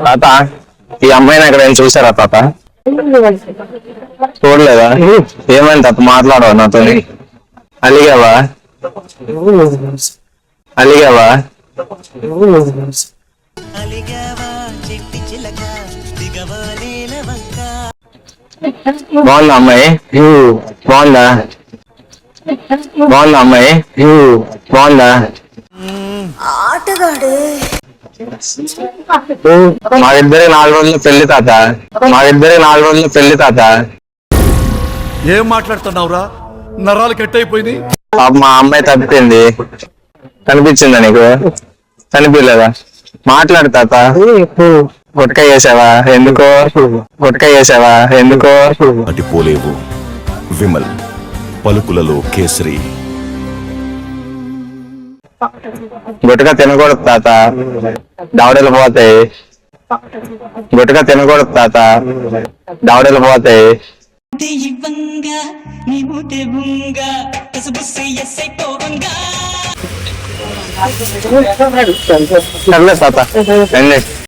తాత ఈ అమ్మాయిని ఎక్కడ చూసారా తాత? చూడలేదా? ఏమైంది తాత? మాట్లాడవా నాతో? అలిగావా? అలిగావా? బాగుందా అమ్మాయి? బాగుందా? బాగుందా అమ్మాయి? బాగుందా? మా ఇద్దరికి 4 రోజులు పెళ్లి తాత. మా ఇద్దరికి 4 రోజులు పెళ్లి తాత. ఏం మాట్లాడుతున్నావురా? నరాలు కట్ అయిపోయింది. మా అమ్మాయి తప్పింది. కనిపించిందా నీకు? కనిపించలేదా? మాట్లాడు తాత. గుట్కా చేసావా? ఎందుకో? గుట్కా చేసావా? ఎందుకో? అటిపోలేవు విమల్ పలుకులలో కేసరి. గుట్కా తినకూడదు తాత, దవడలు పోతాయి. గుట్కా తినకూడదు తాత, దవడలు పోతాయి. సర్లే తాత.